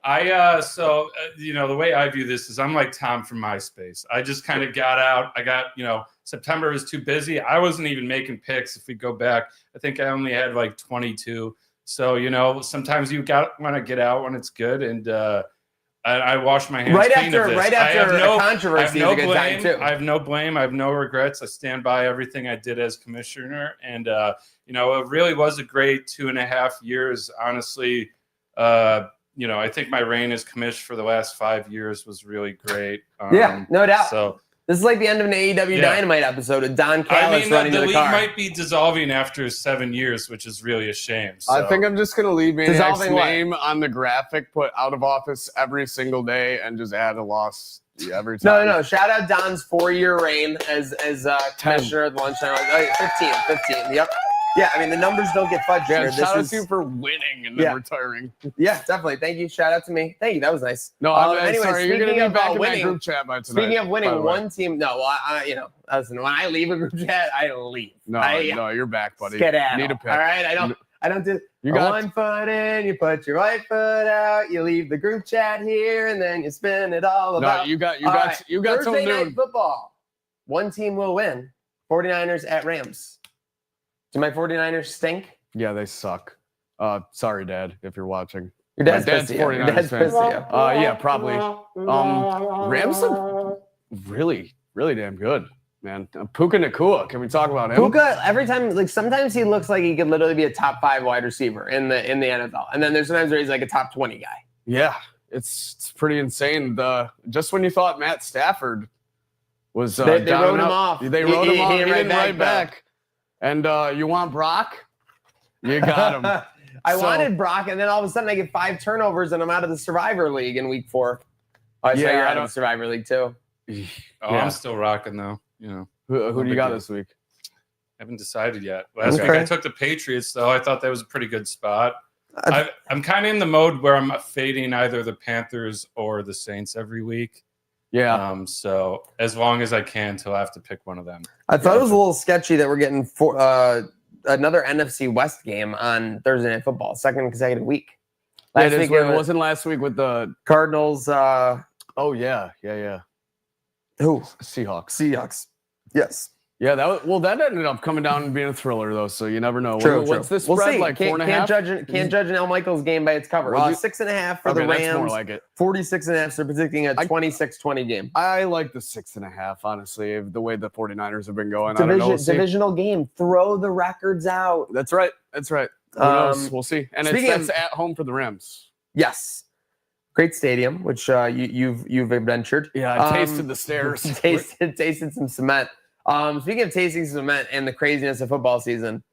The way I view this is I'm like Tom from MySpace. I just kind of got out. I got, September was too busy. I wasn't even making picks. If we go back, I think I only had like 22. So, sometimes you want to get out when it's good. And I wash my hands clean of this. Right after a controversy is a good time too. I have no blame. I have no regrets. I stand by everything I did as commissioner. And, it really was a great 2.5 years, honestly. I think my reign as commissioner for the last 5 years was really great. Yeah, no doubt. So this is like the end of an AEW Dynamite episode of Don Callis running the league car. might be dissolving after 7 years, which is really a shame. So. I think I'm just going to leave Maniac's name on the graphic, put out of office every single day, and just add a loss every time. No. Shout out Don's 4-year reign as commissioner of the Lunchtime. 15. Yep. Yeah, I mean, the numbers don't get fudged here. Shout out to you for winning and then retiring. Yeah, definitely. Thank you. Shout out to me. Thank you. That was nice. No, anyway, sorry. You're going to be back in that group chat by tonight. Speaking of winning, one team. No, listen, when I leave a group chat, I leave. No, you're back, buddy. Skedaddle. Need a pick. All right, I don't do. You got one foot in, you put your right foot out, you leave the group chat here, and then you spin it all about. No, you got Thursday till night noon. Football. One team will win. 49ers at Rams. Do my 49ers stink? Yeah, they suck. Sorry, Dad, if you're watching. Your dad's 49ers fan. Yeah, probably. Rams look really, really damn good, man. Puka Nacua, can we talk about him? Puka, every time, sometimes he looks like he could literally be a top 5 wide receiver in the NFL. And then there's sometimes where he's like a top 20 guy. Yeah, it's pretty insane. Just when you thought Matt Stafford was they wrote him off. They wrote him off. He didn't write back. And you want Brock? You got him. I wanted Brock, and then all of a sudden I get 5 turnovers, and I'm out of the Survivor League in week 4. Oh, you're out of the Survivor League too. I'm still rocking though. Who do you got this week? I haven't decided yet. Last week I took the Patriots, though. I thought that was a pretty good spot. I'm kind of in the mode where I'm fading either the Panthers or the Saints every week. Yeah. So as long as I can till I have to pick one of them. I thought it was a little sketchy that we're getting another NFC West game on Thursday Night Football, second consecutive week. Last week it wasn't last week with the Cardinals. Oh yeah. Who? Seahawks. Yes. Yeah, that ended up coming down and being a thriller though, so you never know. True. What's this spread, we'll see. like 4.5? Can't judge an Al Michaels game by its cover. 6.5 for the Rams. That's more like it. 46.5. So predicting a 26-20 game. I like the 6.5, honestly. The way the 49ers have been going, divisional game. Throw the records out. That's right. Who knows? We'll see. And that's at home for the Rams. Yes. Great stadium, which you've adventured. Yeah, I tasted the stairs. tasted some cement. Speaking of tasting cement and the craziness of football season,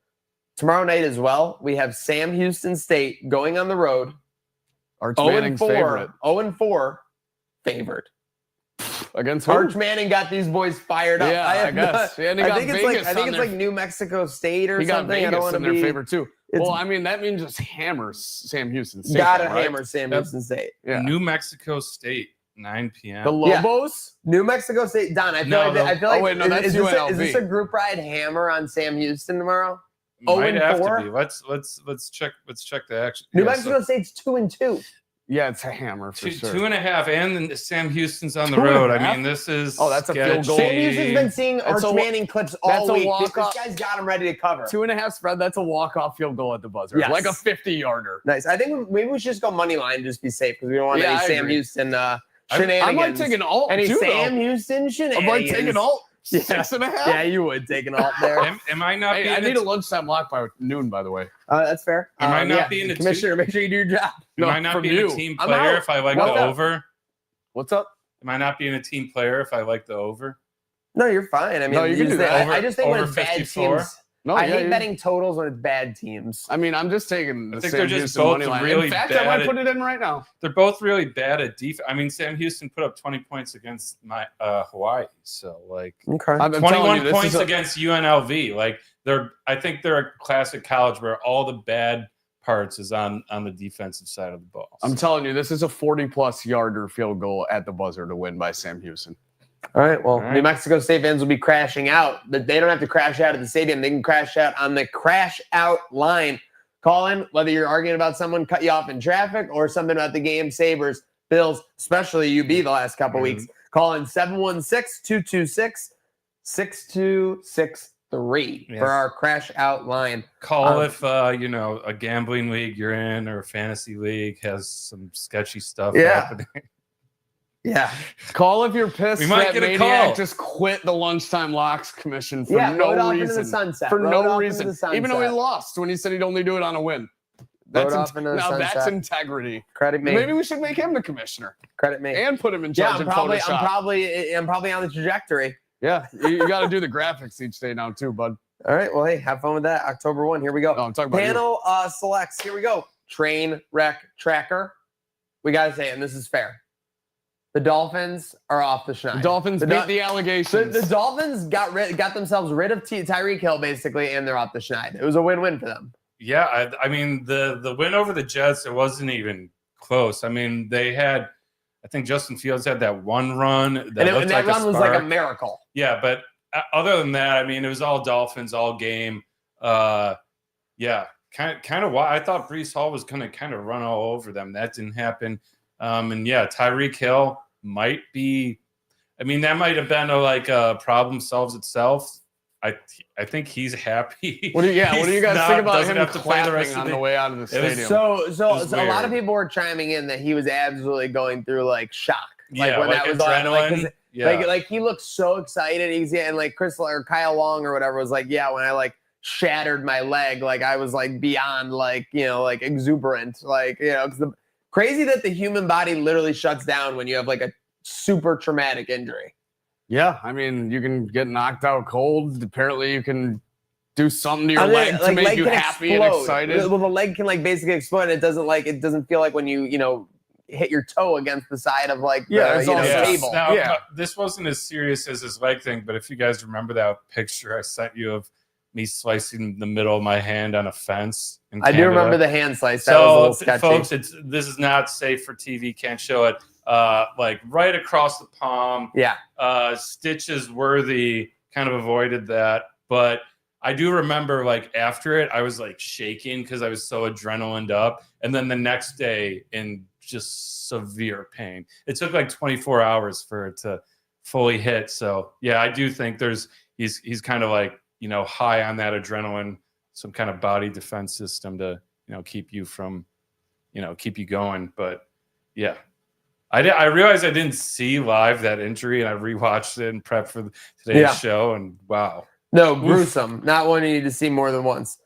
tomorrow night as well, we have Sam Houston State going on the road. Arch Manning's favorite. 0-4 favored. Against who? Arch Manning got these boys fired up. Yeah, I guess. I think it's like New Mexico State or something. I don't want to be in their favor too. Well, I mean, that means just hammers Sam Houston State. Gotta hammer Sam Houston State. Yeah. New Mexico State. 9 p.m. The Lobos? Yeah. New Mexico State. Don, I feel like oh, wait, no, that's UNLV. Is this a group ride hammer on Sam Houston tomorrow? Might have to be. Let's check the action. New Mexico State's 2-2. Yeah, it's a hammer for sure. 2.5, and then Sam Houston's on the road. I mean, this is that's a field goal. Sam Houston's been seeing Arch Manning clips all week. This guy's got him ready to cover. 2.5 spread. That's a walk-off field goal at the buzzer. Yes. Like a 50-yarder. Nice. I think maybe we should just go money line, just be safe, because we don't want any Sam Houston shenanigans. I might take an alt. Any too, Sam though. Houston shenanigans. I might take an alt. Yeah. 6.5. Yeah, you would take an alt there. Am I not? Hey, I need a lunchtime lock by noon, by the way. That's fair. Am I not being a commissioner? Make sure you do your job. Am I not being a team player if I like What's the up? over? What's up? Am I not being a team player if I like the over? No, you're fine. I mean, No, you can do that. I just think when Over it's bad 54? teams. No, I hate betting totals when it's bad teams. I mean, I'm just taking the I think Sam they're just Houston both money line. really In fact, bad I might put it in right now. They're both really bad at defense. I mean, Sam Houston put up 20 points against my Hawaii, so like Okay. I'm telling 21 you, points against UNLV. Like I think they're a classic college where all the bad parts is on the defensive side of the ball. I'm telling you, this is a 40-plus yarder field goal at the buzzer to win by Sam Houston. All right. Well, All right. New Mexico State fans will be crashing out, but they don't have to crash out at the stadium. They can crash out on the crash out line. Call in, whether you're arguing about someone cut you off in traffic or something about the game, Sabres, Bills, especially UB the last couple weeks. Call in 716-226-6263 for our crash out line. Call if a gambling league you're in or a fantasy league has some sketchy stuff happening. Yeah. Call if you're pissed. We might that get a Maniac call. just quit the lunchtime locks commission for Roll it no off into reason. the sunset. For Roll it no off into reason. the Even though he sunset. lost when he said he'd only do it on a win. Roll That's it off into the now that's sunset. integrity. Credit me. Maybe we should make him the commissioner Credit me. and put him in Yeah, charge I'm in Photoshop. probably on the trajectory. Yeah, you got to do the graphics each day now too, bud. All right. Well, hey, have fun with that. October 1. Here we go. No, I'm talking about Panel selects. Here we go. Trainwreck tracker. We got to say it, and this is fair. The Dolphins are off the schneid. The Dolphins beat the allegations. The Dolphins got themselves rid of Tyreek Hill, basically, and they're off the schneid. It was a win-win for them. Yeah, I mean the win over the Jets, it wasn't even close. I mean, I think Justin Fields had that one run that And that run was like a miracle. Yeah, but other than that, I mean, it was all Dolphins all game. Yeah, kind of why I thought Breece Hall was going to kind of run all over them. That didn't happen. And yeah, Tyreek Hill might be. I mean, that might have been a problem solves itself. I think he's happy. What do you guys think about him have to play the rest on of the way out of the stadium? So a lot of people were chiming in that he was absolutely going through like shock. Yeah, when like that was adrenaline. Like he looked so excited. And like Chris or Kyle Long or whatever was like, yeah, when I like shattered my leg, like I was like beyond like exuberant, because crazy that the human body literally shuts down when you have like a super traumatic injury. Yeah, I mean, you can get knocked out cold. Apparently, you can do something to your leg to make you happy and excited. Well, the leg can like basically explode. It doesn't feel like when you hit your toe against the side of like the table. Now, this wasn't as serious as his leg thing, but if you guys remember that picture I sent you of me slicing the middle of my hand on a fence in Canada. I do remember the hand slice. That was a little sketchy. Folks, this is not safe for TV. Can't show it. Like right across the palm. Yeah. Stitches worthy. Kind of avoided that, but I do remember like after it, I was like shaking because I was so adrenalined up, and then the next day in just severe pain. It took like 24 hours for it to fully hit. So yeah, I do think he's kind of like high on that adrenaline, some kind of body defense system to keep you from keep you going. But yeah. I realized I didn't see live that injury, and I rewatched it and prepped for today's show, and wow. No, gruesome. Not one you need to see more than once,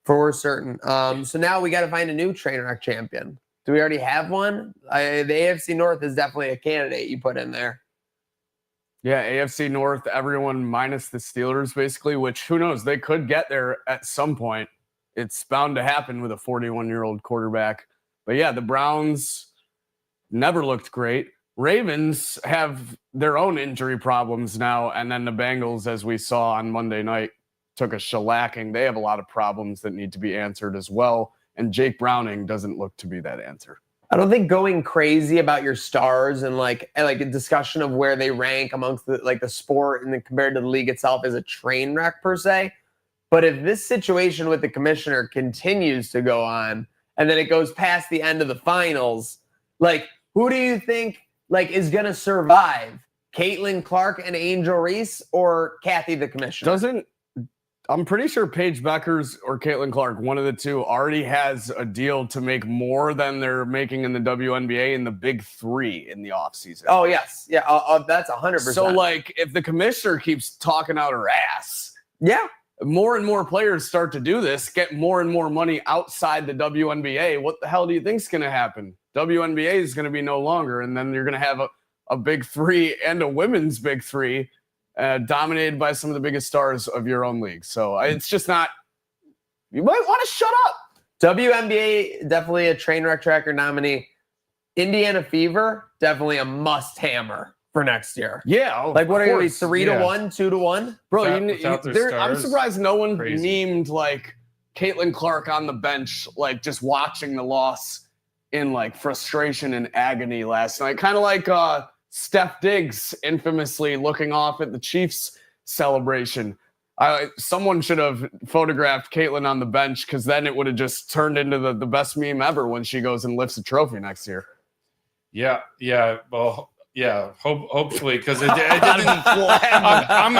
for certain. So now we got to find a new Trainwreck champion. Do we already have one? The AFC North is definitely a candidate you put in there. Yeah, AFC North, everyone minus the Steelers, basically, which who knows? They could get there at some point. It's bound to happen with a 41-year-old quarterback. But yeah, the Browns never looked great. Ravens have their own injury problems now. And then the Bengals, as we saw on Monday night, took a shellacking. They have a lot of problems that need to be answered as well. And Jake Browning doesn't look to be that answer. I don't think going crazy about your stars and like a discussion of where they rank amongst the sport and compared to the league itself is a train wreck per se. But if this situation with the commissioner continues to go on and then it goes past the end of the finals, Like, who do you think like is gonna survive? Caitlin Clark and Angel Reese or Kathy the commissioner? I'm pretty sure Paige Beckers or Caitlin Clark, one of the two, already has a deal to make more than they're making in the WNBA in the big three in the offseason. Oh, yes. Yeah, that's 100%. So, like, if the commissioner keeps talking out her ass, yeah, more and more players start to do this, get more and more money outside the WNBA, what the hell do you think is going to happen? WNBA is going to be no longer, and then you're going to have a big three and a women's big three dominated by some of the biggest stars of your own league. So it's just not – you might want to shut up. WNBA, definitely a Trainwreck Tracker nominee. Indiana Fever, definitely a must-hammer for next year. Yeah. Like, what are you, 3-1, 2-1? Bro, I'm I'm surprised no one memed, like, Caitlin Clark on the bench, like, just watching the loss in, like, frustration and agony last night. Kind of like Steph Diggs infamously looking off at the Chiefs celebration. Someone should have photographed Caitlin on the bench, because then it would have just turned into the best meme ever when she goes and lifts a trophy next year. Yeah. Well, yeah. Hopefully, because it didn't. I'm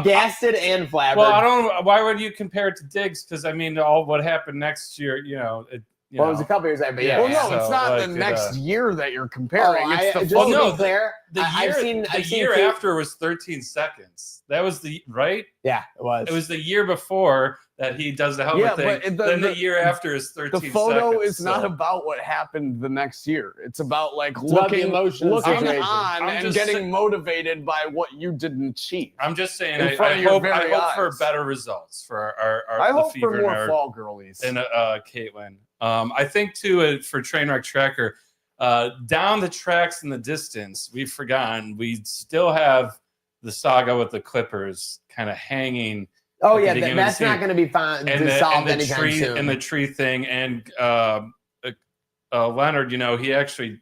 gasted and flabbered. Well, I don't. Why would you compare it to Diggs? Because I mean, all what happened next year, it was a couple years ago, but Well, no, it's not the next year that you're comparing. It's the the year after was 13 seconds. That was right? Yeah, it was. It was the year before that he does the helmet thing. But then the year after is 13 seconds. The photo is not about what happened the next year. It's about looking on and getting motivated by what you didn't achieve. I'm just saying, I hope for better results for our I hope the for Fever more fall girlies. And Caitlin. I think too for Trainwreck Tracker, down the tracks in the distance, we've forgotten we still have the saga with the Clippers kind of hanging. Oh yeah, that's not going to be solved anytime soon. And the tree thing, and Leonard, he actually,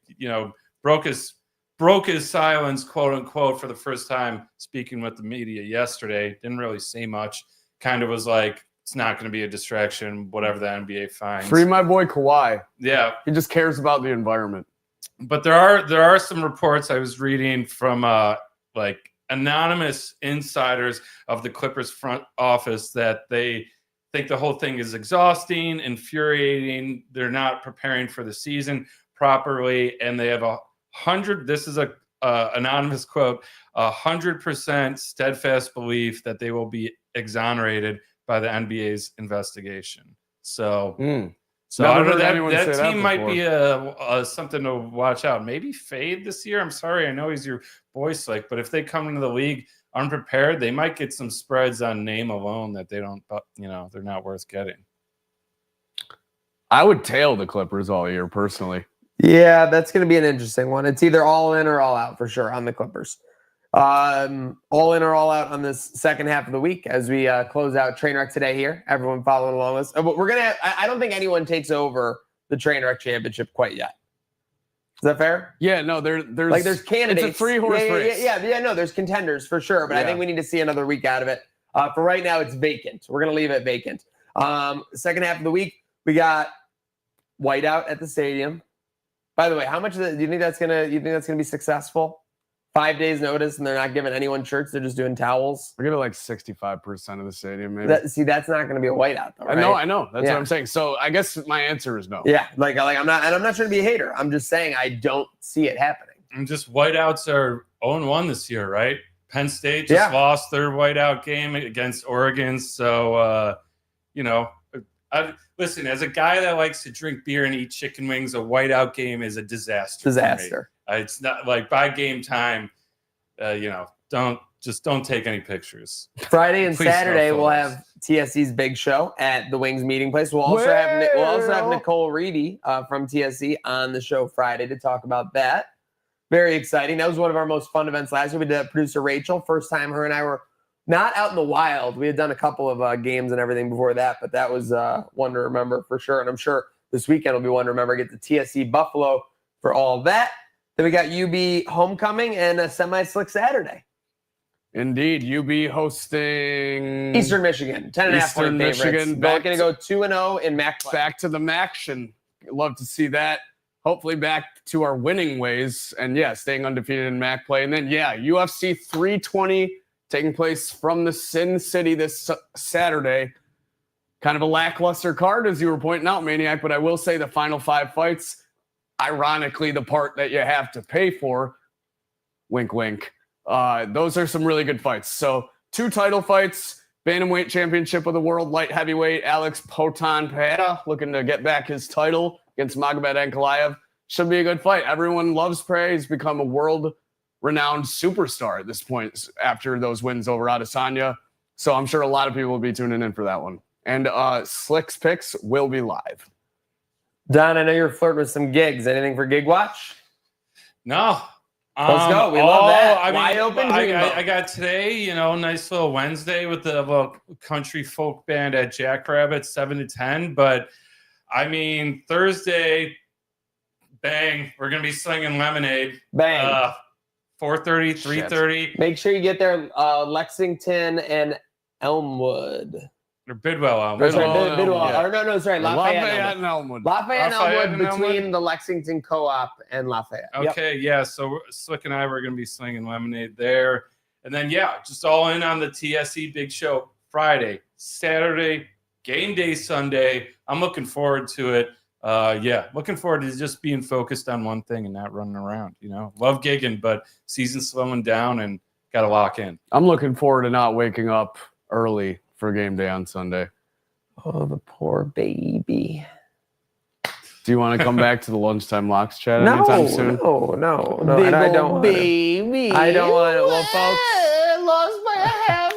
broke his silence, quote unquote, for the first time speaking with the media yesterday. Didn't really say much. Kind of was like, it's not going to be a distraction, whatever the NBA finds. Free my boy Kawhi. Yeah. He just cares about the environment. But there are some reports I was reading from anonymous insiders of the Clippers front office that they think the whole thing is exhausting, infuriating. They're not preparing for the season properly, and they have 100. This is a anonymous quote: 100% steadfast belief that they will be exonerated by the NBA's investigation. So I don't know, that team might be something to watch out. Maybe fade this year. I'm sorry, I know he's your boy Slick, but if they come into the league unprepared, they might get some spreads on name alone that they don't, they're not worth getting. I would tail the Clippers all year personally. Yeah, that's going to be an interesting one. It's either all in or all out for sure on the Clippers. All in or all out on this second half of the week as we close out Trainwreck today here. Everyone following along with us. But we're going to I don't think anyone takes over the Trainwreck championship quite yet. Is that fair? Yeah, no, there's candidates. It's a 3-horse race. Yeah, no, there's contenders for sure, but I think we need to see another week out of it. For right now, it's vacant. We're going to leave it vacant. Second half of the week, we got whiteout at the stadium. By the way, how much do you think that's gonna be successful? 5 days notice, and they're not giving anyone shirts; they're just doing towels. We're gonna like 65% of the stadium, maybe. That's not gonna be a whiteout, though. Right? I know. That's what I'm saying. So I guess my answer is no. Yeah, like I'm not trying to be a hater. I'm just saying I don't see it happening. And just whiteouts are 0-1 this year, right? Penn State just lost their whiteout game against Oregon, so listen, as a guy that likes to drink beer and eat chicken wings, a whiteout game is a disaster. It's not like by game time, don't take any pictures. Friday and Saturday we'll have TSC's big show at the Wings meeting place. We'll also have Nicole Reedy from TSC on the show Friday to talk about that. Very exciting. That was one of our most fun events last year. We did producer Rachel. First time her and I were not out in the wild. We had done a couple of games and everything before that, but that was one to remember for sure. And I'm sure this weekend will be one to remember. Get the TSC Buffalo for all of that. Then we got UB homecoming and a semi-slick Saturday. Indeed, UB hosting Eastern Michigan, 10.5 point favorites. Going to go 2-0 in MAC play. Back to the MACtion. Love to see that. hopefully back to our winning ways. And yeah, staying undefeated in MAC play. And then, yeah, UFC 320 taking place from the Sin City this Saturday. Kind of a lackluster card, as you were pointing out, Maniac. But I will say the final 5 fights, ironically, the part that you have to pay for, wink, wink. Those are some really good fights. So 2 title fights. Bantamweight Championship of the World Light Heavyweight Alex Potan Pereira looking to get back his title against Magomed Ankalaev. Should be a good fight. Everyone loves Pereira. He's become a world-renowned superstar at this point after those wins over Adesanya. So I'm sure a lot of people will be tuning in for that one. And Slick's picks will be live. Don, I know you're flirting with some gigs. Anything for Gig Watch? No. Let's go. We love that. I mean, Wide open. I got today, nice little Wednesday with the little country folk band at Jackrabbit, 7 to 10. But I mean, Thursday, bang, we're gonna be slinging Lemonade. Bang. 4:30, 3:30. Make sure you get there. Lexington and Elmwood. Or Bidwell. Bidwell. Yeah. Or no, sorry. Lafayette and Elmwood. Lafayette and Lafayette Elmwood and between Elmwood? the Lexington Co-op and Lafayette. Okay, yeah. So Slick and I were going to be slinging Lemonade there. And then, yeah, just all in on the TSE Big Show Friday, Saturday, game day Sunday. I'm looking forward to it. Looking forward to just being focused on one thing and not running around. Love gigging, but season's slowing down and got to lock in. I'm looking forward to not waking up early for game day on Sunday. Oh, the poor baby. Do you want to come back to the lunchtime locks chat anytime soon? No. Big And I old don't want to. baby. I don't want to. Well, folks. Lost by a half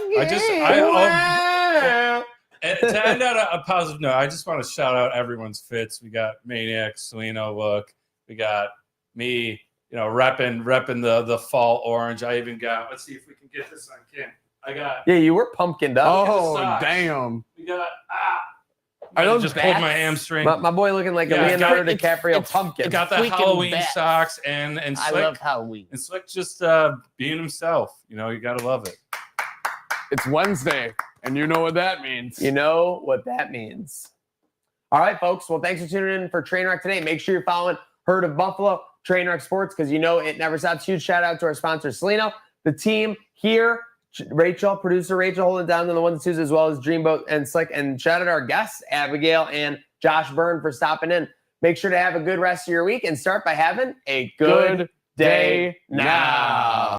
To end on a positive note, I just want to shout out everyone's fits. We got Maniac, Salino look. We got me, repping the fall orange. I even got, let's see if we can get this on cam. Yeah, you were pumpkined up. Oh, socks. damn. We got, Are those just bats? pulled my hamstring. My boy looking like a Yeah, Leonardo it's DiCaprio pumpkin. Got the freaking Halloween bats. socks and I Slick. love Halloween. And Slick just being himself. You got to love it. It's Wednesday, and you know what that means. You know what that means. All right, folks. Well, thanks for tuning in for Trainwreck today. Make sure you're following Herd of Buffalo, Trainwreck Sports, because it never stops. Huge shout out to our sponsor, Salino, the team here, producer Rachel holding down on the 1s and 2s, as well as Dreamboat and Slick. And shout out to our guests, Abigail and Josh Byrne, for stopping in. Make sure to have a good rest of your week and start by having a good day now.